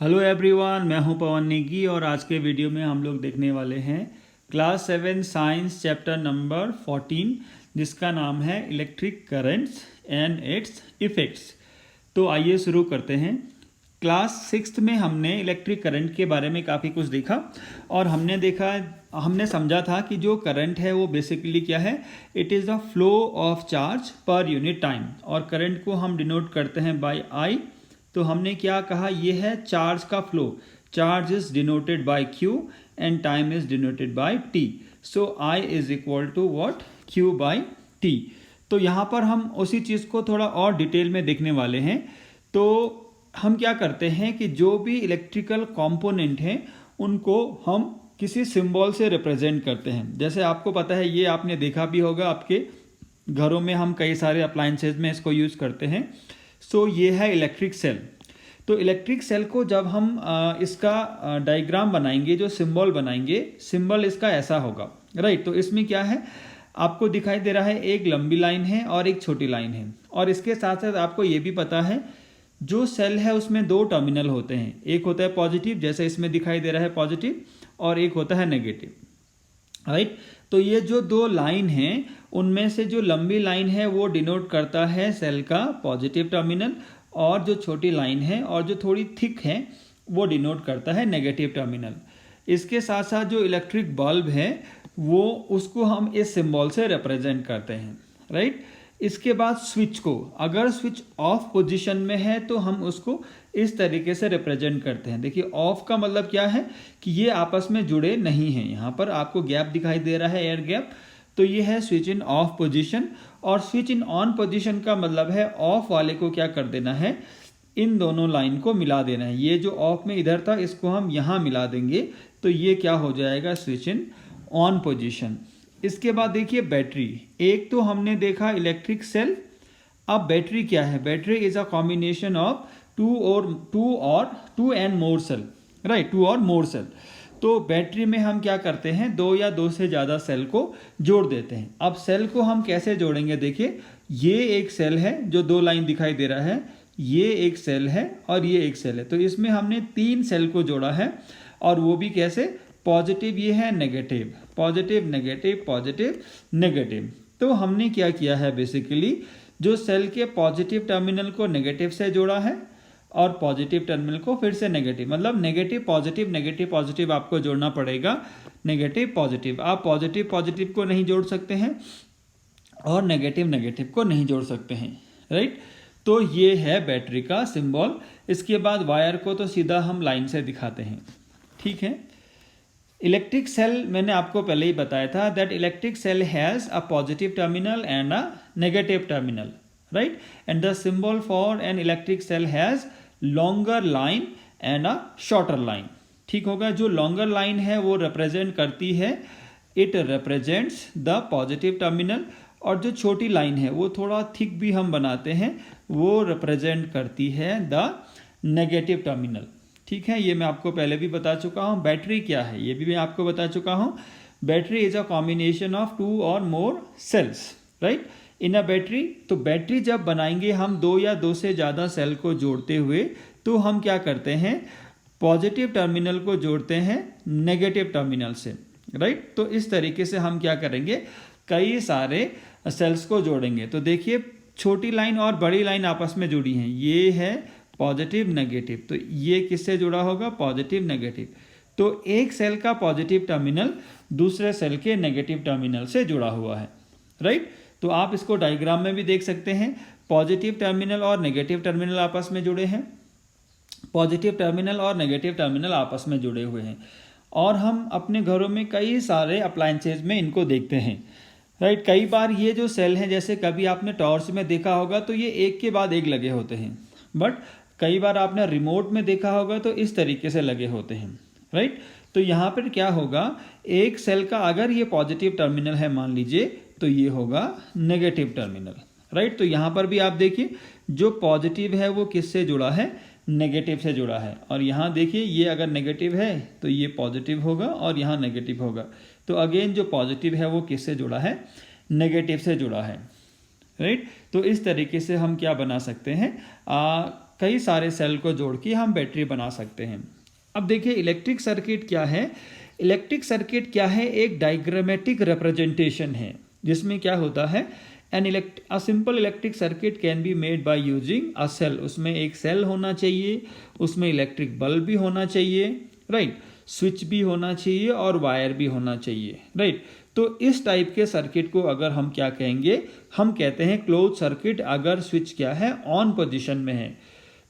Hello everyone, मैं हूं पवन नेगी और आज के वीडियो में हम लोग देखने वाले हैं क्लास 7 साइंस चैप्टर नंबर 14 जिसका नाम है electric currents and it's effects. तो आइए शुरू करते हैं। क्लास 6 में हमने इलेक्ट्रिक करंट के बारे में काफ़ी कुछ देखा और हमने समझा था कि जो करंट है वो बेसिकली क्या है, it is the flow of charge per unit time और करंट को हम डिनोट करते हैं बाय आई। तो हमने क्या कहा, ये है चार्ज का flow. Charge is denoted by Q and time is denoted by T। So I is equal to what, Q by T। तो यहाँ पर हम उसी चीज़ को थोड़ा और डिटेल में देखने वाले हैं। तो हम क्या करते हैं कि जो भी इलेक्ट्रिकल कंपोनेंट हैं उनको हम किसी सिंबल से रिप्रेजेंट करते हैं। जैसे आपको पता है, ये आपने देखा भी होगा, आपके घरों में हम कई सारे अप्लायंसेज में इसको यूज़ करते हैं। सो ये है इलेक्ट्रिक सेल। तो इलेक्ट्रिक सेल को जब हम इसका डायग्राम बनाएंगे, जो सिंबल बनाएंगे, सिंबल इसका ऐसा होगा, राइट। तो इसमें क्या है, आपको दिखाई दे रहा है एक लंबी लाइन है और एक छोटी लाइन है। और इसके साथ साथ आपको ये भी पता है जो सेल है उसमें दो टर्मिनल होते हैं, एक होता है पॉजिटिव, जैसे इसमें दिखाई दे रहा है पॉजिटिव, और एक होता है नेगेटिव, राइट। तो ये जो दो लाइन हैं उनमें से जो लंबी लाइन है वो डिनोट करता है सेल का पॉजिटिव टर्मिनल, और जो छोटी लाइन है और जो थोड़ी थिक है वो डिनोट करता है नेगेटिव टर्मिनल। इसके साथ साथ जो इलेक्ट्रिक बल्ब है वो उसको हम इस सिंबल से रिप्रेजेंट करते हैं, राइट। इसके बाद स्विच को, अगर स्विच ऑफ पोजीशन में है तो हम उसको इस तरीके से रिप्रेजेंट करते हैं। देखिए, ऑफ का मतलब क्या है कि ये आपस में जुड़े नहीं हैं। यहाँ पर आपको गैप दिखाई दे रहा है, एयर गैप, तो ये है स्विच इन ऑफ पोजीशन। और स्विच इन ऑन पोजीशन का मतलब है ऑफ वाले को क्या कर देना है, इन दोनों लाइन को मिला देना है। ये जो ऑफ में इधर था इसको हम यहाँ मिला देंगे, तो ये क्या हो जाएगा, स्विच इन ऑन पोजीशन। इसके बाद देखिए बैटरी। एक तो हमने देखा इलेक्ट्रिक सेल, अब बैटरी क्या है, battery is a combination of two and more cell, right, two और मोर सेल। तो बैटरी में हम क्या करते हैं, दो या दो से ज़्यादा सेल को जोड़ देते हैं। अब सेल को हम कैसे जोड़ेंगे, देखिए ये एक सेल है जो दो लाइन दिखाई दे रहा है, ये एक सेल है और ये एक सेल है। तो इसमें हमने तीन सेल को जोड़ा है, और वो भी कैसे, पॉजिटिव ये है, negative, positive negative, positive negative. तो हमने क्या किया है, बेसिकली जो सेल के पॉजिटिव टर्मिनल को नेगेटिव से जोड़ा है और पॉजिटिव टर्मिनल को फिर से नेगेटिव, मतलब नेगेटिव पॉजिटिव, नेगेटिव पॉजिटिव आपको जोड़ना पड़ेगा, नेगेटिव पॉजिटिव। आप पॉजिटिव पॉजिटिव को नहीं जोड़ सकते हैं और नेगेटिव नेगेटिव को नहीं जोड़ सकते हैं, राइट। तो ये है बैटरी का सिंबल। इसके बाद वायर को तो सीधा हम लाइन से दिखाते हैं, ठीक है। इलेक्ट्रिक सेल, मैंने आपको पहले ही बताया था that electric cell has a positive terminal and a negative terminal, right. And the symbol for an electric cell has longer line and a shorter line, ठीक होगा। जो लॉन्गर लाइन है वो रिप्रेजेंट करती है, it represents the positive terminal, और जो छोटी लाइन है वो थोड़ा थिक भी हम बनाते हैं, वो रिप्रेजेंट करती है द नेगेटिव टर्मिनल, ठीक है। ये मैं आपको पहले भी बता चुका हूँ। बैटरी क्या है ये भी मैं आपको बता चुका हूँ। Battery is a combination of two और more cells, right, in a battery. तो बैटरी जब बनाएंगे हम दो या दो से ज़्यादा सेल को जोड़ते हुए, तो हम क्या करते हैं, पॉजिटिव टर्मिनल को जोड़ते हैं नेगेटिव टर्मिनल से, राइट। तो इस तरीके से हम क्या करेंगे, कई सारे सेल्स को जोड़ेंगे। तो देखिए, छोटी लाइन और बड़ी लाइन आपस में जुड़ी हैं, ये है पॉजिटिव नेगेटिव, तो ये किससे जुड़ा होगा, पॉजिटिव नेगेटिव। तो एक सेल का पॉजिटिव टर्मिनल दूसरे सेल के नेगेटिव टर्मिनल से जुड़ा हुआ है, राइट। तो आप इसको डायग्राम में भी देख सकते हैं, पॉजिटिव टर्मिनल और नेगेटिव टर्मिनल आपस में जुड़े हैं, पॉजिटिव टर्मिनल और नेगेटिव टर्मिनल आपस में जुड़े हुए हैं। और हम अपने घरों में कई सारे अप्लायंसेज में इनको देखते हैं, राइट। कई बार ये जो सेल हैं, जैसे कभी आपने टॉर्च में देखा होगा तो ये एक के बाद एक लगे होते हैं, बट कई बार आपने रिमोट में देखा होगा तो इस तरीके से लगे होते हैं, राइट। तो यहाँ पर क्या होगा, एक सेल का अगर ये पॉजिटिव टर्मिनल है मान लीजिए, तो ये होगा नेगेटिव टर्मिनल, राइट। तो यहाँ पर भी आप देखिए, जो पॉजिटिव है वो किससे जुड़ा है, नेगेटिव से जुड़ा है। और यहाँ देखिए, ये अगर नेगेटिव है तो ये पॉजिटिव होगा और यहाँ नेगेटिव होगा। तो अगेन जो पॉजिटिव है वो किससे जुड़ा है, नेगेटिव से जुड़ा है, राइट। तो इस तरीके से हम क्या बना सकते हैं, कई सारे सेल को जोड़ के हम बैटरी बना सकते हैं। अब देखिए इलेक्ट्रिक सर्किट क्या है। इलेक्ट्रिक सर्किट क्या है, एक डायग्रामेटिक रिप्रेजेंटेशन है जिसमें क्या होता है, a simple electric circuit can be made by using a cell. उसमें एक सेल होना चाहिए, उसमें इलेक्ट्रिक बल्ब भी होना चाहिए, राइट, स्विच भी होना चाहिए और वायर भी होना चाहिए, राइट। तो इस टाइप के सर्किट को अगर हम क्या कहेंगे, हम कहते हैं क्लोज सर्किट। अगर स्विच क्या है, ऑन पोजीशन में है,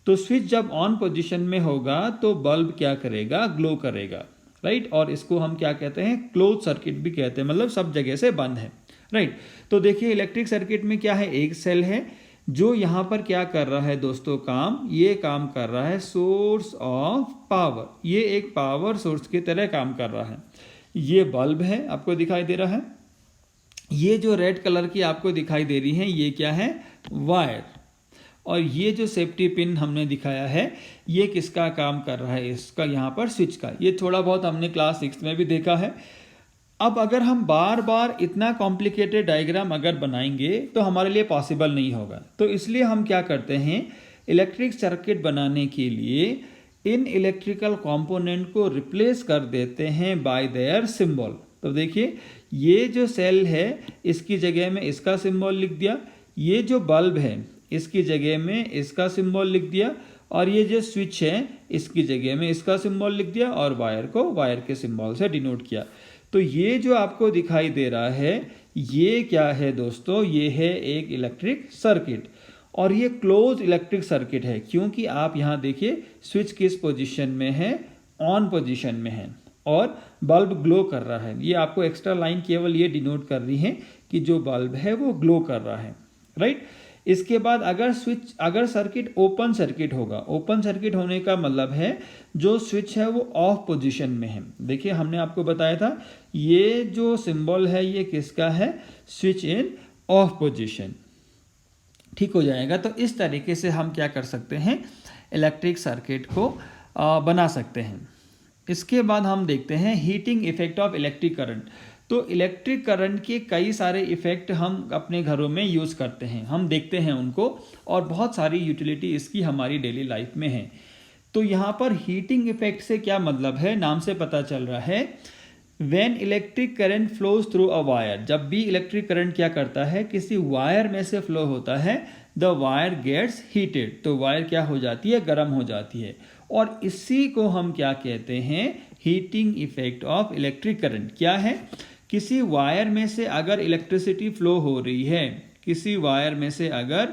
तो स्विच जब ऑन पोजीशन में होगा तो बल्ब क्या करेगा, ग्लो करेगा, राइट। और इसको हम क्या कहते हैं, क्लोज सर्किट भी कहते हैं, मतलब सब जगह से बंद है, राइट। तो देखिए इलेक्ट्रिक सर्किट में क्या है, एक सेल है जो यहाँ पर क्या कर रहा है दोस्तों, ये काम कर रहा है सोर्स ऑफ पावर। ये एक पावर सोर्स की तरह काम कर रहा है। ये बल्ब है, आपको दिखाई दे रहा है। ये जो रेड कलर की आपको दिखाई दे रही है, ये क्या है, वायर। और ये जो सेफ्टी पिन हमने दिखाया है, ये किसका काम कर रहा है, इसका, यहाँ पर स्विच का। ये थोड़ा बहुत हमने क्लास 6 में भी देखा है। अब अगर हम बार बार इतना कॉम्प्लिकेटेड डायग्राम अगर बनाएंगे तो हमारे लिए पॉसिबल नहीं होगा। तो इसलिए हम क्या करते हैं, इलेक्ट्रिक सर्किट बनाने के लिए इन इलेक्ट्रिकल कंपोनेंट को रिप्लेस कर देते हैं बाय देयर सिंबल। तो देखिए ये जो सेल है इसकी जगह में इसका सिंबल लिख दिया, ये जो बल्ब है इसकी जगह में इसका सिंबल लिख दिया, और ये जो स्विच है इसकी जगह में इसका सिंबल लिख दिया, और वायर को वायर के सिंबल से डिनोट किया। तो ये जो आपको दिखाई दे रहा है, ये क्या है दोस्तों, ये है एक इलेक्ट्रिक सर्किट। और ये क्लोज इलेक्ट्रिक सर्किट है, क्योंकि आप यहाँ देखिए स्विच किस पोजीशन में है, ऑन पोजीशन में है, और बल्ब ग्लो कर रहा है। ये आपको एक्स्ट्रा लाइन केवल ये डिनोट कर रही है कि जो बल्ब है वो ग्लो कर रहा है, राइट। इसके बाद अगर सर्किट ओपन सर्किट होगा, ओपन सर्किट होने का मतलब है जो स्विच है वो ऑफ पोजीशन में है। देखिए हमने आपको बताया था ये जो सिंबल है ये किसका है, स्विच इन ऑफ पोजीशन, ठीक हो जाएगा। तो इस तरीके से हम क्या कर सकते हैं, इलेक्ट्रिक सर्किट को बना सकते हैं। इसके बाद हम देखते हैं heating effect of electric current. तो इलेक्ट्रिक करंट के कई सारे इफ़ेक्ट हम अपने घरों में यूज़ करते हैं, हम देखते हैं उनको, और बहुत सारी यूटिलिटी इसकी हमारी डेली लाइफ में है। तो यहाँ पर हीटिंग इफेक्ट से क्या मतलब है, नाम से पता चल रहा है, when electric current flows through a wire. जब भी इलेक्ट्रिक करंट क्या करता है, किसी वायर में से फ्लो होता है, द वायर गेट्स हीटेड। तो वायर क्या हो जाती है, गर्म हो जाती है, और इसी को हम क्या कहते हैं, heating effect of electric current. क्या है, किसी वायर में से अगर इलेक्ट्रिसिटी फ्लो हो रही है, किसी वायर में से अगर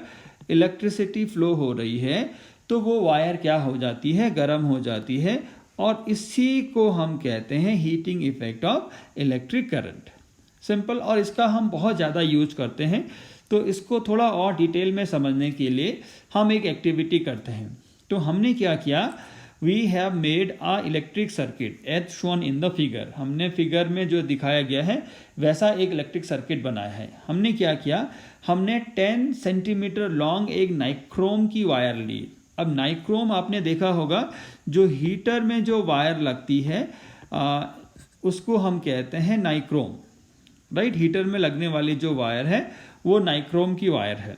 इलेक्ट्रिसिटी फ्लो हो रही है, तो वो वायर क्या हो जाती है, गर्म हो जाती है, और इसी को हम कहते हैं heating effect of electric current. Simple, और इसका हम बहुत ज़्यादा यूज करते हैं। तो इसको थोड़ा और डिटेल में समझने के लिए हम एक एक्टिविटी करते हैं। तो हमने क्या किया, we have made a electric circuit as shown in the figure. हमने फिगर में जो दिखाया गया है वैसा एक इलेक्ट्रिक सर्किट बनाया है। हमने क्या किया, हमने 10 सेंटीमीटर लॉन्ग एक नाइक्रोम की वायर ली। अब नाइक्रोम आपने देखा होगा, जो हीटर में जो वायर लगती है उसको हम कहते हैं नाइक्रोम, राइट। हीटर में लगने वाली जो वायर है वो नाइक्रोम की वायर है,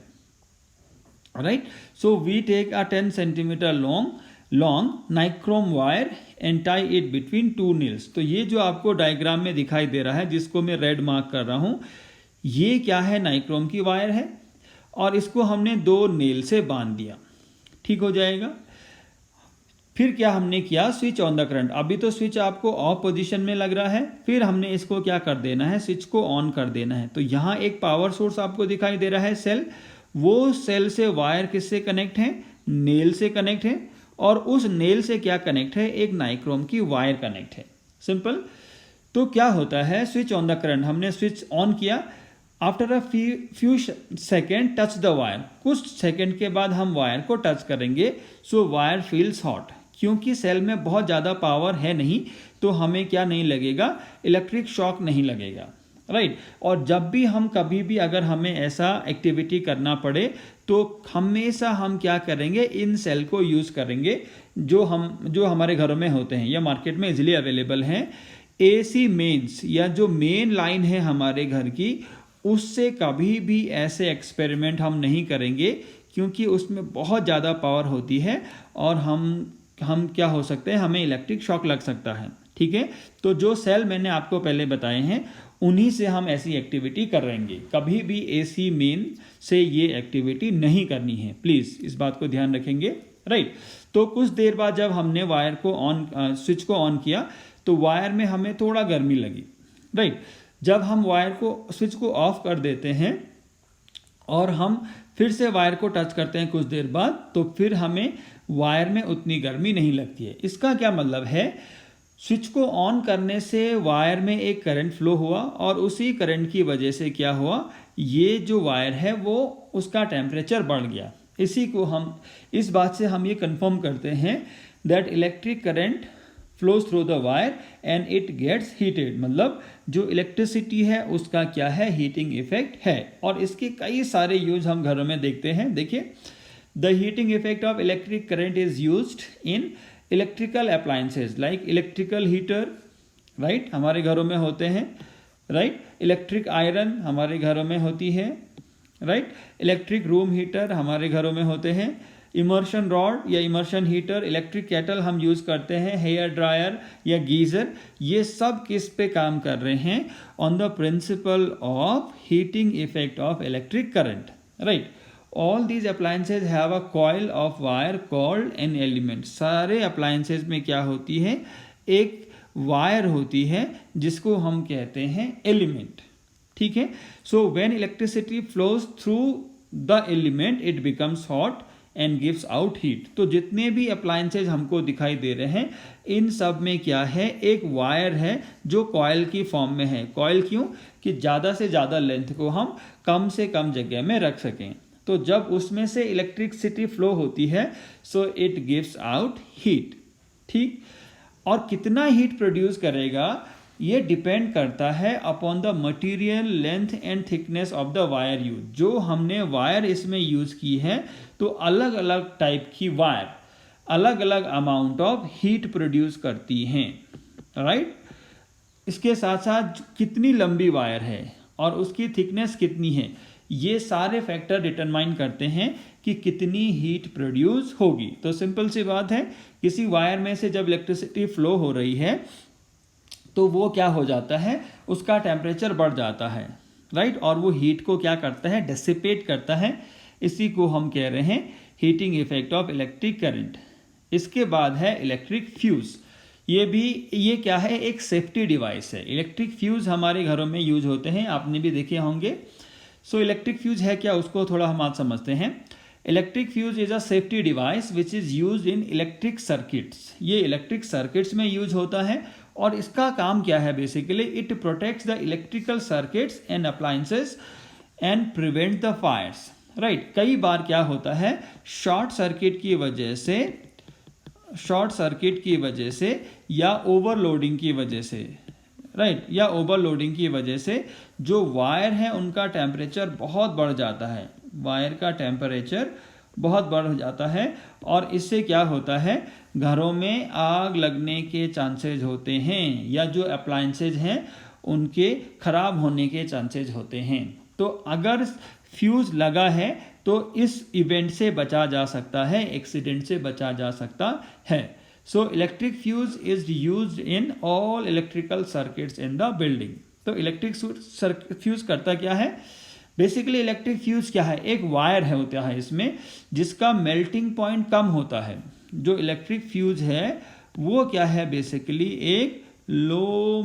right. So we take a 10 centimetre long nichrome wire and tie it between 2 nails. तो ये जो आपको डायग्राम में दिखाई दे रहा है, जिसको मैं रेड मार्क कर रहा हूँ, ये क्या है, नाइक्रोम की वायर है, और इसको हमने 2 नील से बांध दिया, ठीक हो जाएगा। फिर क्या हमने किया, स्विच ऑन द करंट। अभी तो स्विच आपको ऑफ पोजीशन में लग रहा है, फिर हमने इसको क्या कर देना है, स्विच को ऑन कर देना है। तो यहाँ एक पावर सोर्स आपको दिखाई दे रहा है, सेल। वो सेल से वायर किससे कनेक्ट है, नेल से कनेक्ट है, और उस नेल से क्या कनेक्ट है, एक नाइक्रोम की वायर कनेक्ट है। सिंपल। तो क्या होता है, स्विच ऑन द करंट, हमने स्विच ऑन किया, after a few second touch the wire. कुछ सेकेंड के बाद हम वायर को टच करेंगे, सो वायर फील्स हॉट। क्योंकि सेल में बहुत ज़्यादा पावर है नहीं, तो हमें क्या नहीं लगेगा, इलेक्ट्रिक शॉक नहीं लगेगा, राइट। और जब भी हम कभी भी अगर हमें ऐसा एक्टिविटी करना पड़े, तो हमेशा हम क्या करेंगे, इन सेल को यूज़ करेंगे जो हमारे घरों में होते हैं या मार्केट में इजीली अवेलेबल हैं। एसी मेन्स, या जो मेन लाइन है हमारे घर की, उससे कभी भी ऐसे एक्सपेरिमेंट हम नहीं करेंगे, क्योंकि उसमें बहुत ज़्यादा पावर होती है और हम क्या हो सकते हैं, हमें इलेक्ट्रिक शॉक लग सकता है। ठीक है, तो जो सेल मैंने आपको पहले बताए हैं उन्हीं से हम ऐसी एक्टिविटी करेंगे। कभी भी AC मेन से ये एक्टिविटी नहीं करनी है, प्लीज़ इस बात को ध्यान रखेंगे। राइट, तो कुछ देर बाद जब हमने वायर को स्विच को ऑन किया तो वायर में हमें थोड़ा गर्मी लगी। राइट, जब हम वायर को स्विच को ऑफ कर देते हैं और हम फिर से वायर को टच करते हैं कुछ देर बाद, तो फिर हमें वायर में उतनी गर्मी नहीं लगती है। इसका क्या मतलब है, स्विच को ऑन करने से वायर में एक करंट फ्लो हुआ और उसी करंट की वजह से क्या हुआ, ये जो वायर है वो उसका टेम्परेचर बढ़ गया। इस बात से हम ये कंफर्म करते हैं that electric current flows through the wire and it gets heated. मतलब जो इलेक्ट्रिसिटी है उसका क्या है, हीटिंग इफेक्ट है। और इसके कई सारे यूज हम घरों में देखते हैं। देखिए, the heating effect of electric current is used in electrical appliances like electrical heater, right, हमारे घरों में होते हैं। राइट, इलेक्ट्रिक आयरन हमारे घरों में होती है। राइट, इलेक्ट्रिक रूम हीटर हमारे घरों में होते हैं। इमर्शन रॉड या इमर्शन हीटर, इलेक्ट्रिक केटल हम यूज़ करते हैं, हेयर ड्रायर या गीज़र, ये सब किस पे काम कर रहे हैं, on the principle of heating effect of electric current. Right, all these appliances have a coil of wire called an element. सारे अप्लायंसेज में क्या होती है, एक वायर होती है जिसको हम कहते हैं एलिमेंट। ठीक है, so when electricity flows through the element it becomes hot and gives out heat. तो जितने भी अप्लायंसेज हमको दिखाई दे रहे हैं इन सब में क्या है, एक वायर है जो कॉइल की फॉर्म में है। कॉइल क्यों, कि ज़्यादा से ज़्यादा लेंथ को हम कम से कम जगह में रख सकें। तो जब उसमें से इलेक्ट्रिसिटी फ्लो होती है so it gives out heat. ठीक, और कितना हीट प्रोड्यूस करेगा ये डिपेंड करता है upon the material length and thickness of the wire use. जो हमने वायर इसमें यूज की है तो अलग अलग टाइप की वायर अलग अलग अमाउंट ऑफ हीट प्रोड्यूस करती हैं। राइट, इसके साथ साथ कितनी लंबी वायर है और उसकी थिकनेस कितनी है, ये सारे फैक्टर डिटरमाइन करते हैं कि कितनी हीट प्रोड्यूस होगी। तो सिंपल सी बात है, किसी वायर में से जब इलेक्ट्रिसिटी फ्लो हो रही है तो वो क्या हो जाता है, उसका टेम्परेचर बढ़ जाता है। राइट, और वो हीट को क्या करता है, डिसिपेट करता है। इसी को हम कह रहे हैं heating effect of electric current. इसके बाद है इलेक्ट्रिक फ्यूज। ये क्या है, एक सेफ्टी डिवाइस है। इलेक्ट्रिक फ्यूज हमारे घरों में यूज होते हैं, आपने भी देखे होंगे। सो इलेक्ट्रिक फ्यूज है क्या, उसको थोड़ा हम आज समझते हैं। Electric fuse is a safety device which is use in electric circuits. ये इलेक्ट्रिक सर्किट्स में यूज होता है और इसका काम क्या है, basically it protects the electrical circuits and appliances and prevent the Fyers. Right, कई बार क्या होता है, शॉर्ट सर्किट की वजह से या ओवरलोडिंग की वजह से, राइट, या ओवरलोडिंग की वजह से जो वायर है उनका टेम्परेचर बहुत बढ़ जाता है। वायर का टेम्परेचर बहुत बढ़ जाता है और इससे क्या होता है, घरों में आग लगने के चांसेस होते हैं या जो अप्लायंसेज हैं उनके खराब होने के चांसेस होते हैं। तो अगर फ्यूज लगा है तो इस इवेंट से बचा जा सकता है, एक्सीडेंट से बचा जा सकता है। So electric fuse is used in all electrical circuits in the building. तो इलेक्ट्रिक फ्यूज करता क्या है, बेसिकली इलेक्ट्रिक फ्यूज क्या है, एक वायर है होता है इसमें जिसका मेल्टिंग पॉइंट कम होता है। जो इलेक्ट्रिक फ्यूज है वो क्या है, बेसिकली एक लो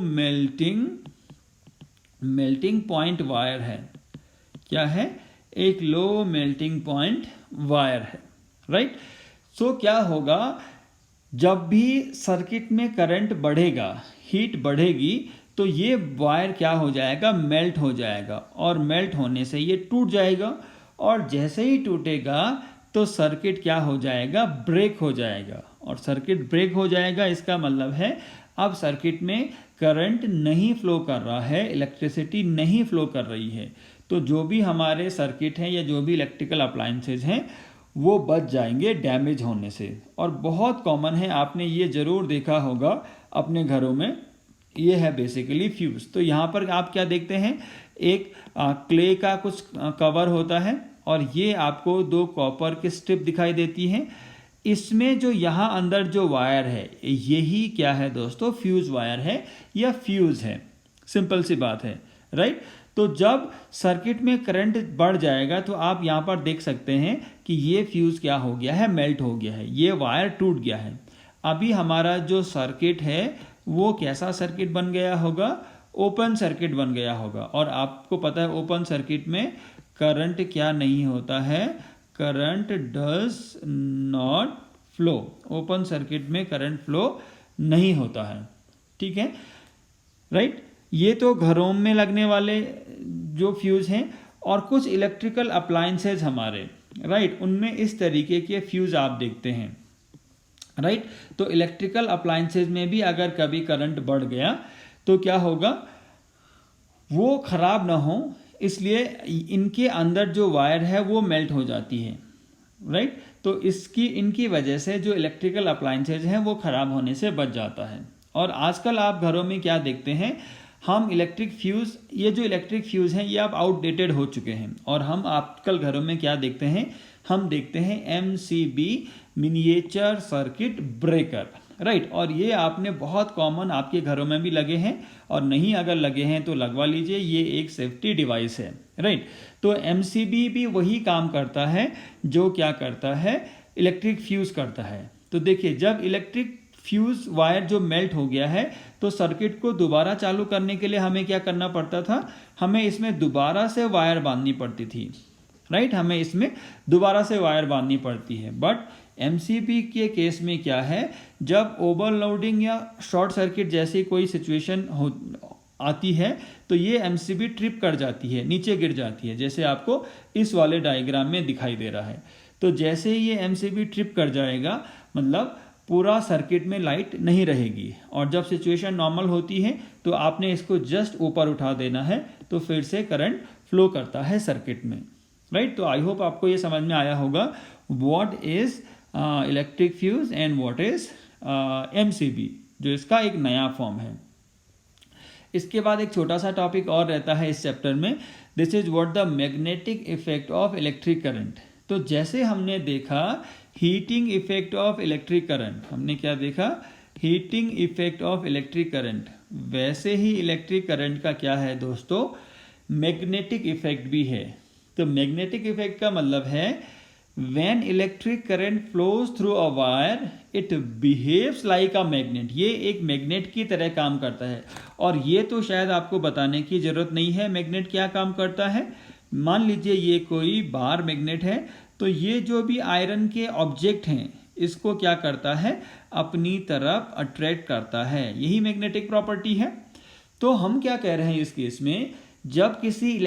मेल्टिंग पॉइंट वायर है। क्या है, एक लो मेल्टिंग पॉइंट वायर है। राइट, सो क्या होगा, जब भी सर्किट में करंट बढ़ेगा, हीट बढ़ेगी, तो ये वायर क्या हो जाएगा, मेल्ट हो जाएगा और मेल्ट होने से ये टूट जाएगा और जैसे ही टूटेगा तो सर्किट क्या हो जाएगा, ब्रेक हो जाएगा। और सर्किट ब्रेक हो जाएगा इसका मतलब है अब सर्किट में करंट नहीं फ्लो कर रहा है, इलेक्ट्रिसिटी नहीं फ्लो कर रही है। तो जो भी हमारे सर्किट हैं या जो भी इलेक्ट्रिकल अप्लायंसेज हैं वो बच जाएंगे डैमेज होने से। और बहुत कॉमन है, आपने ये ज़रूर देखा होगा अपने घरों में, ये है बेसिकली फ्यूज। तो यहाँ पर आप क्या देखते हैं, एक क्ले का कुछ कवर होता है, और ये आपको 2 कॉपर की स्ट्रिप दिखाई देती हैं। इसमें जो यहाँ अंदर जो वायर है यही क्या है दोस्तों, फ्यूज़ वायर है या फ्यूज़ है। सिंपल सी बात है, राइट। तो जब सर्किट में करंट बढ़ जाएगा तो आप यहाँ पर देख सकते हैं कि ये फ्यूज़ क्या हो गया है, मेल्ट हो गया है, ये वायर टूट गया है। अभी हमारा जो सर्किट है वो कैसा सर्किट बन गया होगा, ओपन सर्किट बन गया होगा। और आपको पता है ओपन सर्किट में करंट क्या नहीं होता है, current does not flow. Open circuit में करंट फ्लो नहीं होता है, ठीक है, राइट। ये तो घरों में लगने वाले जो फ्यूज़ हैं और कुछ इलेक्ट्रिकल अप्लायंसेज हमारे, राइट, उनमें इस तरीके के फ्यूज़ आप देखते हैं, राइट। तो इलेक्ट्रिकल अप्लायंसेज में भी अगर कभी करंट बढ़ गया तो क्या होगा, वो खराब ना हो इसलिए इनके अंदर जो वायर है वो मेल्ट हो जाती है, राइट। तो इनकी वजह से जो इलेक्ट्रिकल अप्लायंसेज हैं वो खराब होने से बच जाता है। और आजकल आप घरों में क्या देखते हैं, हम इलेक्ट्रिक फ्यूज़, ये जो इलेक्ट्रिक फ्यूज़ हैं ये अब आउटडेटेड हो चुके हैं। और हम आजकल घरों में क्या देखते हैं, हम देखते हैं MCB, miniature circuit breaker, right. और ये आपने बहुत कॉमन आपके घरों में भी लगे हैं, और नहीं अगर लगे हैं तो लगवा लीजिए, ये एक सेफ्टी डिवाइस है, राइट। तो MCB भी वही काम करता है जो क्या करता है, इलेक्ट्रिक फ्यूज़ करता है। तो देखिए जब इलेक्ट्रिक फ्यूज़ वायर जो मेल्ट हो गया है तो सर्किट को दोबारा चालू करने के लिए हमें क्या करना पड़ता था, हमें इसमें दोबारा से वायर बांधनी पड़ती थी, राइट। हमें इसमें दोबारा से वायर बांधनी पड़ती है। बट MCB के केस में क्या है, जब ओवरलोडिंग या शॉर्ट सर्किट जैसी कोई सिचुएशन आती है तो ये MCB ट्रिप कर जाती है, नीचे गिर जाती है, जैसे आपको इस वाले डायग्राम में दिखाई दे रहा है। तो जैसे ही ये MCB ट्रिप कर जाएगा मतलब पूरा सर्किट में लाइट नहीं रहेगी, और जब सिचुएशन नॉर्मल होती है तो आपने इसको जस्ट ऊपर उठा देना है तो फिर से करंट फ्लो करता है सर्किट में, राइट। तो आई होप आपको ये समझ में आया होगा what is electric fuse and what is MCB, जो इसका एक नया फॉर्म है। इसके बाद एक छोटा सा टॉपिक और रहता है इस चैप्टर में, this is what the magnetic effect of electric current. तो जैसे हमने देखा heating effect of electric current, हमने क्या देखा, heating effect of electric current, वैसे ही इलेक्ट्रिक करंट का क्या है दोस्तों, मैग्नेटिक इफेक्ट भी है। तो मैग्नेटिक इफेक्ट का मतलब है when electric current flows through a wire it behaves like a magnet, ये एक मैग्नेट की तरह काम करता है। और ये तो शायद आपको बताने की जरूरत नहीं है मैग्नेट क्या काम करता है। मान लीजिए ये कोई बार मैग्नेट है, तो ये जो भी आयरन के ऑब्जेक्ट हैं इसको क्या करता है, अपनी तरफ अट्रैक्ट करता है, यही मैग्नेटिक प्रॉपर्टी है। तो हम क्या कह रहे हैं इस केस में, जब किसी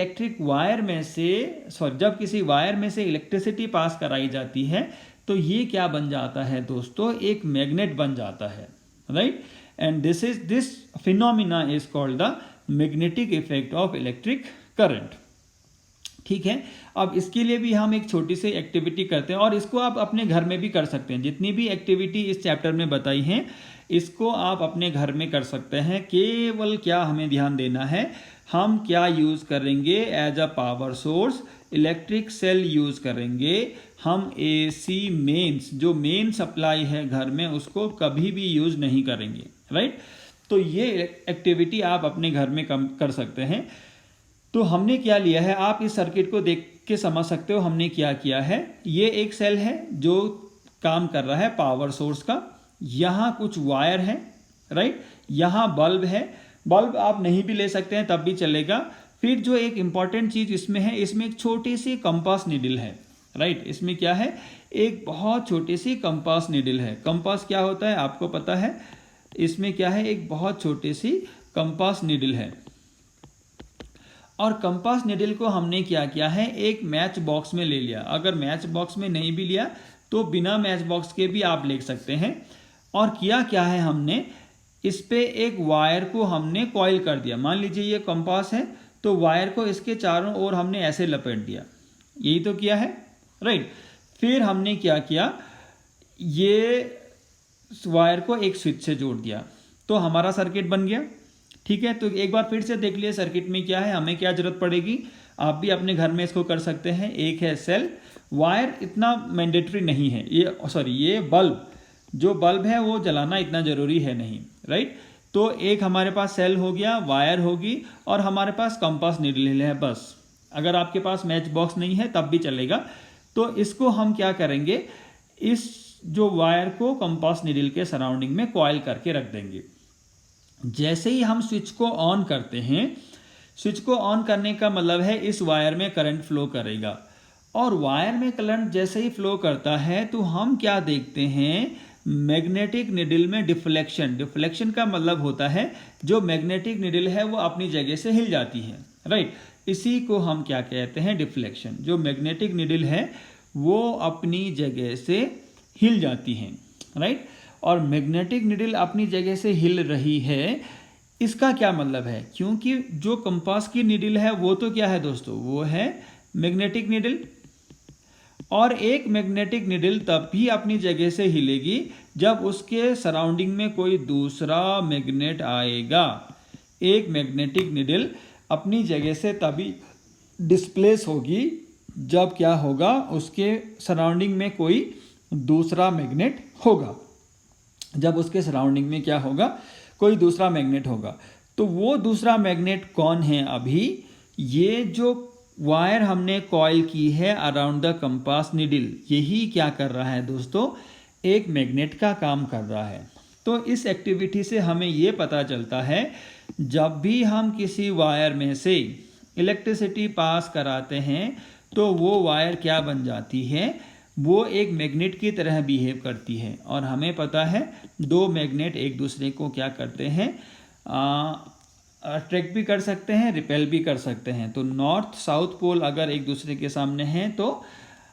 वायर में से इलेक्ट्रिसिटी पास कराई जाती है तो ये क्या बन जाता है दोस्तों, एक मैग्नेट बन जाता है, right. And this phenomena is called the magnetic effect of electric current, ठीक है। अब इसके लिए भी हम एक छोटी सी एक्टिविटी करते हैं, और इसको आप अपने घर में भी कर सकते हैं। जितनी भी एक्टिविटी इस चैप्टर में बताई हैं इसको आप अपने घर में कर सकते हैं। केवल क्या हमें ध्यान देना है, हम क्या यूज़ करेंगे as a power source, electric cell use करेंगे। हम AC मेन्स, जो मेन सप्लाई है घर में, उसको कभी भी यूज़ नहीं करेंगे, राइट। तो ये एक्टिविटी आप अपने घर में कर सकते हैं। तो हमने क्या लिया है, आप इस सर्किट को देख के समझ सकते हो हमने क्या किया है। ये एक सेल है जो काम कर रहा है पावर सोर्स का, यहाँ कुछ वायर है, राइट, यहाँ बल्ब है, बल्ब आप नहीं भी ले सकते हैं तब भी चलेगा। फिर जो एक इंपॉर्टेंट चीज़ इसमें है, इसमें एक छोटी सी कंपास नीडल है, राइट। इसमें क्या है, एक बहुत छोटी सी कंपास नीडल है। कंपास क्या होता है आपको पता है, इसमें क्या है, एक बहुत छोटी सी कंपास नीडल है। और कंपास नीडल को हमने क्या किया है, एक मैच बॉक्स में ले लिया। अगर मैच बॉक्स में नहीं भी लिया तो बिना मैच बॉक्स के भी आप ले सकते हैं। और किया क्या है, हमने इस पे एक वायर को हमने कॉइल कर दिया। मान लीजिए ये कंपास है तो वायर को इसके चारों ओर हमने ऐसे लपेट दिया, यही तो किया है, राइट। फिर हमने क्या किया, ये वायर को एक स्विच से जोड़ दिया तो हमारा सर्किट बन गया, ठीक है। तो एक बार फिर से देख लिए सर्किट में क्या है, हमें क्या जरूरत पड़ेगी, आप भी अपने घर में इसको कर सकते हैं। एक है सेल, वायर इतना मैंडेटरी नहीं है, ये बल्ब, जो बल्ब है वो जलाना इतना ज़रूरी है नहीं, राइट। तो एक हमारे पास सेल हो गया, वायर होगी, और हमारे पास कंपास नीडल है बस। अगर आपके पास मैच बॉक्स नहीं है तब भी चलेगा। तो इसको हम क्या करेंगे, इस जो वायर को कंपास नीडल के सराउंडिंग में कॉइल करके रख देंगे। जैसे ही हम स्विच को ऑन करते हैं, स्विच को ऑन करने का मतलब है इस वायर में करंट फ्लो करेगा, और वायर में करंट जैसे ही फ्लो करता है तो हम क्या देखते हैं, मैग्नेटिक निडल में डिफ्लेक्शन। डिफ्लेक्शन का मतलब होता है जो मैग्नेटिक निडल है वो अपनी जगह से हिल जाती है, राइट। इसी को हम क्या कहते हैं, डिफ्लेक्शन। जो मैग्नेटिक निडल है वो अपनी जगह से हिल जाती है, राइट। और मैग्नेटिक निडल अपनी जगह से हिल रही है, इसका क्या मतलब है, क्योंकि जो कंपास की निडल है वो तो क्या है दोस्तों, वो है मैग्नेटिक निडल। और एक मैग्नेटिक निडल तब भी अपनी जगह से हिलेगी जब उसके सराउंडिंग में कोई दूसरा मैग्नेट आएगा। एक मैग्नेटिक निडल अपनी जगह से तभी डिस्प्लेस होगी जब क्या होगा, उसके सराउंडिंग में कोई दूसरा मैग्नेट होगा। जब उसके सराउंडिंग में क्या होगा, कोई दूसरा मैग्नेट होगा। तो वो दूसरा मैग्नेट कौन है, अभी ये जो वायर हमने कॉइल की है अराउंड द कंपास निडल, यही क्या कर रहा है दोस्तों, एक मैग्नेट का काम कर रहा है। तो इस एक्टिविटी से हमें ये पता चलता है, जब भी हम किसी वायर में से इलेक्ट्रिसिटी पास कराते हैं तो वो वायर क्या बन जाती है, वो एक मैग्नेट की तरह बिहेव करती है। और हमें पता है दो मैग्नेट एक दूसरे को क्या करते हैं, अट्रैक्ट भी कर सकते हैं, रिपेल भी कर सकते हैं। तो नॉर्थ साउथ पोल अगर एक दूसरे के सामने हैं तो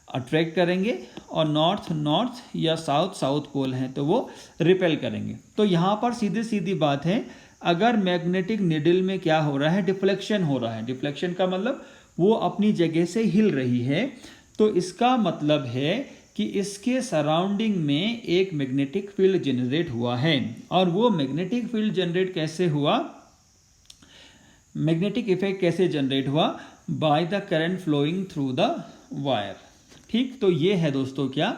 अट्रैक्ट करेंगे, और नॉर्थ नॉर्थ या साउथ साउथ पोल हैं तो वो रिपेल करेंगे। तो यहाँ पर सीधी सीधी बात है, अगर मैग्नेटिक निडल में क्या हो रहा है, डिफ्लेक्शन हो रहा है। डिफ्लेक्शन का मतलब वो अपनी जगह से हिल रही है, तो इसका मतलब है कि इसके सराउंडिंग में एक मैग्नेटिक फील्ड जनरेट हुआ है। और वो मैग्नेटिक फील्ड जनरेट कैसे हुआ, मैग्नेटिक इफेक्ट कैसे जनरेट हुआ, by the current flowing through the wire. ठीक, तो ये है दोस्तों क्या,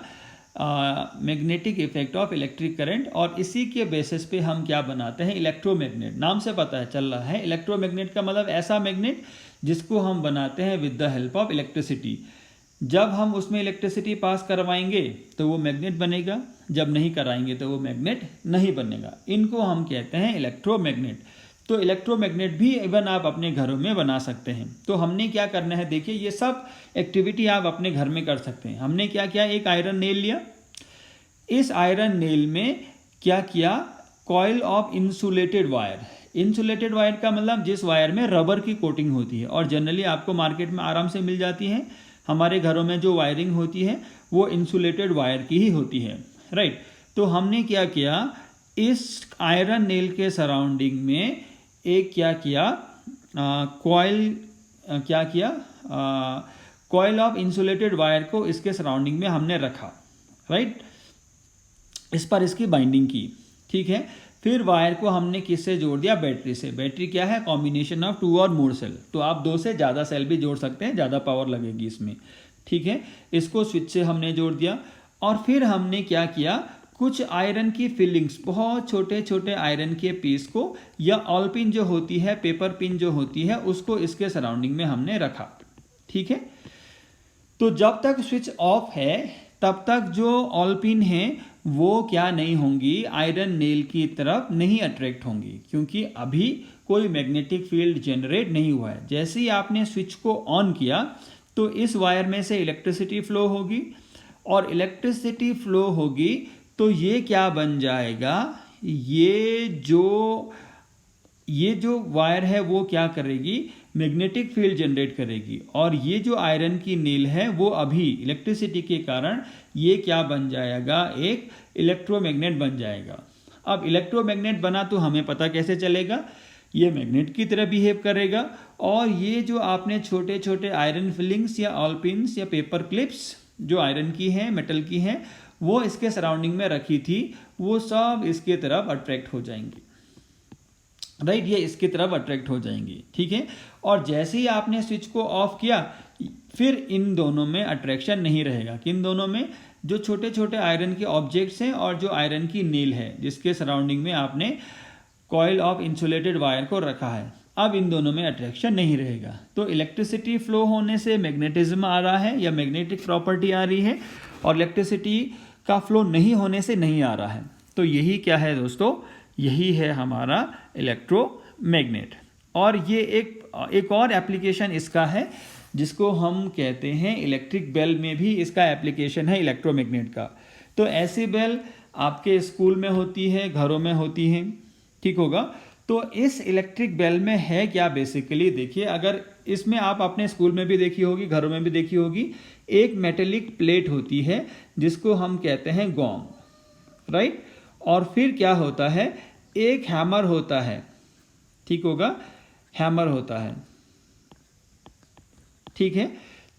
magnetic effect of electric current. और इसी के बेसिस पे हम क्या बनाते हैं, इलेक्ट्रोमैग्नेट। नाम से पता है चल रहा है, इलेक्ट्रोमैग्नेट का मतलब ऐसा मैग्नेट जिसको हम बनाते हैं with the help of electricity. जब हम उसमें इलेक्ट्रिसिटी पास करवाएंगे तो वो मैग्नेट बनेगा, जब नहीं कराएंगे तो वो मैग्नेट नहीं बनेगा। इनको हम कहते हैं इलेक्ट्रोमैग्नेट। तो इलेक्ट्रोमैग्नेट भी इवन आप अपने घरों में बना सकते हैं। तो हमने क्या करना है, देखिए ये सब एक्टिविटी आप अपने घर में कर सकते हैं। हमने क्या किया, एक आयरन नेल लिया, इस आयरन नेल में क्या किया, coil of insulated wire. Insulated wire का मतलब जिस वायर में रबर की कोटिंग होती है, और जनरली आपको मार्केट में आराम से मिल जाती है। हमारे घरों में जो वायरिंग होती है वो इंसुलेटेड वायर की ही होती है, राइट। तो हमने क्या किया, इस आयरन नेल के सराउंडिंग में एक क्या किया, कॉइल ऑफ इंसुलेटेड वायर को इसके सराउंडिंग में हमने रखा, राइट। इस पर इसकी बाइंडिंग की, ठीक है। फिर वायर को हमने किससे जोड़ दिया, बैटरी से। बैटरी क्या है, कॉम्बिनेशन ऑफ 2 और मोर सेल। तो आप 2 से ज़्यादा सेल भी जोड़ सकते हैं, ज़्यादा पावर लगेगी इसमें, ठीक है। इसको स्विच से हमने जोड़ दिया, और फिर हमने क्या किया, कुछ आयरन की फिलिंग्स, बहुत छोटे छोटे आयरन के पीस को, या ऑल पिन जो होती है, पेपर पिन जो होती है, उसको इसके सराउंडिंग में हमने रखा, ठीक है। तो जब तक स्विच ऑफ है तब तक जो ऑल पिन है वो क्या नहीं होंगी, आयरन नेल की तरफ नहीं अट्रैक्ट होंगी, क्योंकि अभी कोई मैग्नेटिक फील्ड जनरेट नहीं हुआ है। जैसे ही आपने स्विच को ऑन किया तो इस वायर में से इलेक्ट्रिसिटी फ्लो होगी, और इलेक्ट्रिसिटी फ्लो होगी तो ये क्या बन जाएगा, ये जो वायर है वो क्या करेगी, मैग्नेटिक फील्ड जनरेट करेगी। और ये जो आयरन की नेल है वो अभी इलेक्ट्रिसिटी के कारण ये क्या बन जाएगा, एक इलेक्ट्रोमैग्नेट बन जाएगा। अब इलेक्ट्रोमैग्नेट बना तो हमें पता कैसे चलेगा, ये मैग्नेट की तरह बिहेव करेगा। और ये जो आपने छोटे छोटे आयरन फिलिंग्स या ऑल पिन्स या पेपर क्लिप्स जो आयरन की हैं, मेटल की हैं, वो इसके सराउंडिंग में रखी थी, वो सब इसके तरफ अट्रैक्ट हो जाएंगी। राइट, ये इसकी तरफ अट्रैक्ट हो जाएंगी, ठीक है। और जैसे ही आपने स्विच को ऑफ किया, फिर इन दोनों में अट्रैक्शन नहीं रहेगा। किन दोनों में? जो छोटे छोटे आयरन के ऑब्जेक्ट्स हैं और जो आयरन की नील है जिसके सराउंडिंग में आपने कॉइल ऑफ इंसुलेटेड वायर को रखा है, अब इन दोनों में अट्रैक्शन नहीं रहेगा। तो इलेक्ट्रिसिटी फ्लो होने से मैग्नेटिज्म आ रहा है या मैग्नेटिक प्रॉपर्टी आ रही है, और इलेक्ट्रिसिटी का फ्लो नहीं होने से नहीं आ रहा है। तो यही क्या है दोस्तों, यही है हमारा इलेक्ट्रोमैग्नेट। और ये एक और एप्लीकेशन इसका है जिसको हम कहते हैं इलेक्ट्रिक बेल में भी इसका एप्लीकेशन है इलेक्ट्रोमैग्नेट का। तो ऐसी बेल आपके स्कूल में होती है, घरों में होती हैं, ठीक होगा। तो इस इलेक्ट्रिक बेल में है क्या बेसिकली, देखिए, अगर इसमें आप अपने स्कूल में भी देखी होगी, घरों में भी देखी होगी, एक मेटेलिक प्लेट होती है जिसको हम कहते हैं गोंग, राइट। और फिर क्या होता है, एक हैमर होता है, ठीक होगा, हैमर होता है, ठीक है।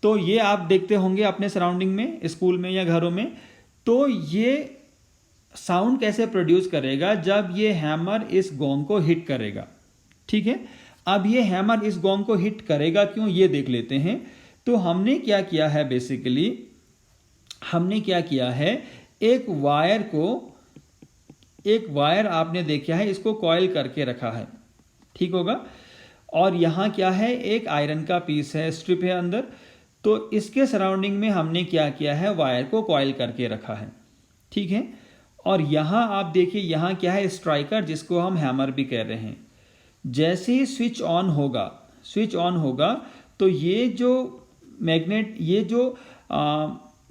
तो ये आप देखते होंगे अपने सराउंडिंग में, स्कूल में या घरों में। तो ये साउंड कैसे प्रोड्यूस करेगा, जब ये हैमर इस गोंग को हिट करेगा, ठीक है। अब ये हैमर इस गोंग को हिट करेगा क्यों, ये देख लेते हैं। तो हमने क्या किया है, बेसिकली हमने क्या किया है, एक वायर आपने देखा है, इसको कॉइल करके रखा है, ठीक होगा। और यहाँ क्या है, एक आयरन का पीस है, स्ट्रिप है अंदर। तो इसके सराउंडिंग में हमने क्या किया है, वायर को कॉइल करके रखा है, ठीक है। और यहाँ आप देखिए, यहाँ क्या है, स्ट्राइकर, जिसको हम हैमर भी कह रहे हैं। जैसे ही स्विच ऑन होगा तो ये जो मैग्नेट, ये जो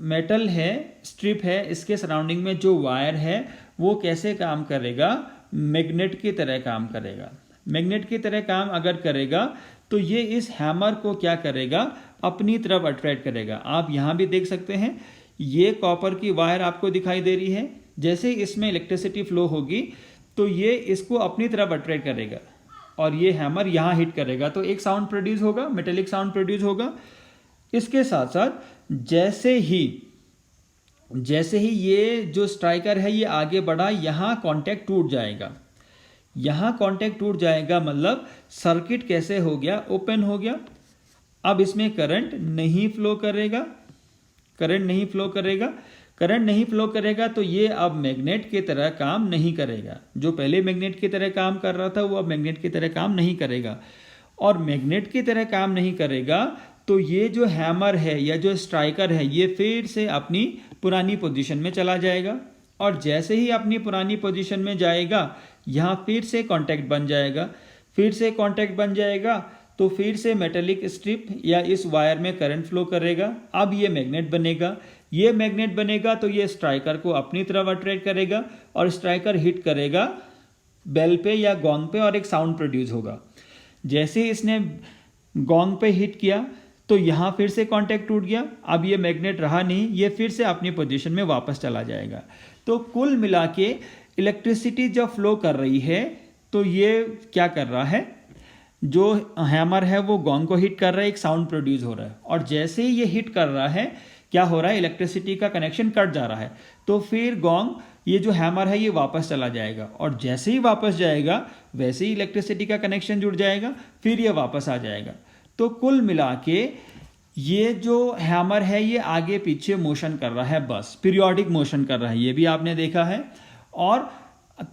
मेटल है, स्ट्रिप है, इसके सराउंडिंग में जो वायर है वो कैसे काम करेगा, मैग्नेट की तरह काम करेगा। मैग्नेट की तरह काम अगर करेगा तो ये इस हैमर को क्या करेगा, अपनी तरफ अट्रैक्ट करेगा। आप यहाँ भी देख सकते हैं, ये कॉपर की वायर आपको दिखाई दे रही है। जैसे इसमें इलेक्ट्रिसिटी फ्लो होगी तो ये इसको अपनी तरफ अट्रैक्ट करेगा और ये हैमर यहाँ हिट करेगा, तो एक साउंड प्रोड्यूस होगा, मेटेलिक साउंड प्रोड्यूस होगा। इसके साथ साथ जैसे ही ये जो स्ट्राइकर है ये आगे बढ़ा, यहाँ कांटेक्ट टूट जाएगा। यहाँ कांटेक्ट टूट जाएगा मतलब सर्किट कैसे हो गया, ओपन हो गया। अब इसमें करंट नहीं फ्लो करेगा तो ये अब मैग्नेट की तरह काम नहीं करेगा। जो पहले मैग्नेट की तरह काम कर रहा था वो अब मैग्नेट की तरह काम नहीं करेगा। और मैग्नेट की तरह काम नहीं करेगा तो ये जो हैमर है या जो स्ट्राइकर है ये फिर से अपनी पुरानी पोजीशन में चला जाएगा। और जैसे ही अपनी पुरानी पोजीशन में जाएगा, यहाँ फिर से कांटेक्ट बन जाएगा, तो फिर से मेटेलिक स्ट्रिप या इस वायर में करंट फ्लो करेगा। अब ये मैग्नेट बनेगा तो ये स्ट्राइकर को अपनी तरफ अट्रैक्ट करेगा और स्ट्राइकर हिट करेगा बेल पे या गोंग पे और एक साउंड प्रोड्यूस होगा। जैसे ही इसने गोंग पे हिट किया तो यहाँ फिर से कांटेक्ट टूट गया। अब ये मैग्नेट रहा नहीं, ये फिर से अपनी पोजीशन में वापस चला जाएगा। तो कुल मिला के इलेक्ट्रिसिटी जब फ्लो कर रही है तो ये क्या कर रहा है, जो हैमर है वो गोंग को हिट कर रहा है, एक साउंड प्रोड्यूस हो रहा है। और जैसे ही ये हिट कर रहा है क्या हो रहा है, इलेक्ट्रिसिटी का कनेक्शन कट जा रहा है। तो फिर गोंग, ये जो हैमर है ये वापस चला जाएगा और जैसे ही वापस जाएगा वैसे ही इलेक्ट्रिसिटी का कनेक्शन जुड़ जाएगा, फिर ये वापस आ जाएगा। तो कुल मिला के ये जो हैमर है ये आगे पीछे मोशन कर रहा है, बस पीरियोडिक मोशन कर रहा है, ये भी आपने देखा है। और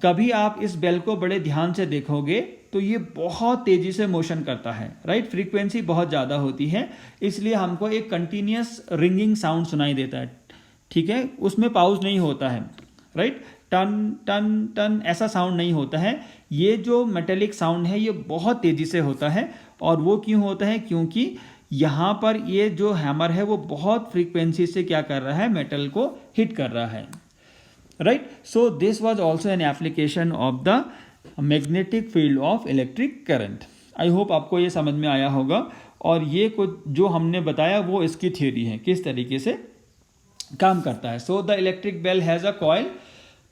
कभी आप इस बेल को बड़े ध्यान से देखोगे तो ये बहुत तेजी से मोशन करता है, राइट। फ्रीक्वेंसी बहुत ज़्यादा होती है, इसलिए हमको एक कंटिन्यूस रिंगिंग साउंड सुनाई देता है, ठीक है। उसमें पाउज नहीं होता है, राइट। टन टन टन ऐसा साउंड नहीं होता है। ये जो मेटेलिक साउंड है ये बहुत तेजी से होता है। और वो क्यों होता है, क्योंकि यहाँ पर ये जो हैमर है वो बहुत फ्रीक्वेंसी से क्या कर रहा है, मेटल को हिट कर रहा है, right. So this was also an application of the magnetic field of electric current. I hope आपको ये समझ में आया होगा। और ये कुछ जो हमने बताया वो इसकी थ्योरी है, किस तरीके से काम करता है। So the electric bell has a coil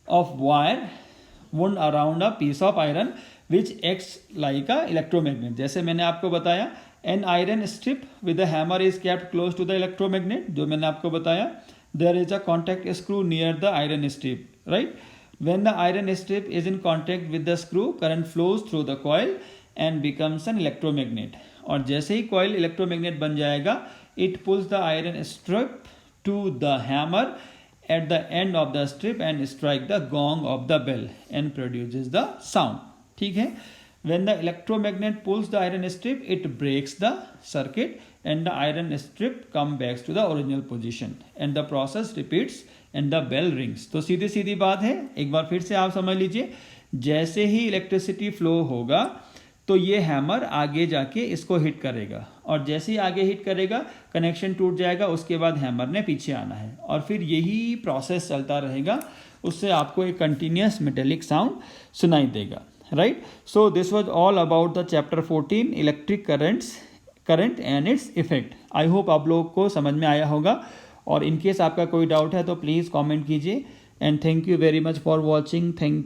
of wire wound around a piece of iron which acts like a electromagnet। जैसे मैंने आपको बताया, an iron strip with a hammer is kept close to the electromagnet, जो मैंने आपको बताया। there is a contact screw near the iron strip, right। When the iron strip is in contact with the screw, current flows through the coil and becomes an electromagnet. और जैसे ही coil electromagnet बन जाएगा, it pulls the iron strip to the hammer at the end of the strip and strike the gong of the bell and produces the sound. ठीक है. When the electromagnet pulls the iron strip, it breaks the circuit and the iron strip come back to the original position and the process repeats and the bell rings. तो सीधी सीधी बात है, एक बार फिर से आप समझ लीजिए. जैसे ही इलेक्ट्रिसिटी फ्लो होगा तो ये हैमर आगे जाके इसको हिट करेगा और जैसे ही आगे हिट करेगा कनेक्शन टूट जाएगा, उसके बाद हैमर ने पीछे आना है और फिर यही प्रोसेस चलता रहेगा. उससे आपको एक कंटिन्यूस मेटेलिक साउंड सुनाई देगा. Right. So this was all about the chapter 14 electric current and its effect. I hope आप लोगों को समझ में आया होगा और इनकेस आपका कोई डाउट है तो प्लीज़ कमेंट कीजिए. And thank you very much for watching. Thank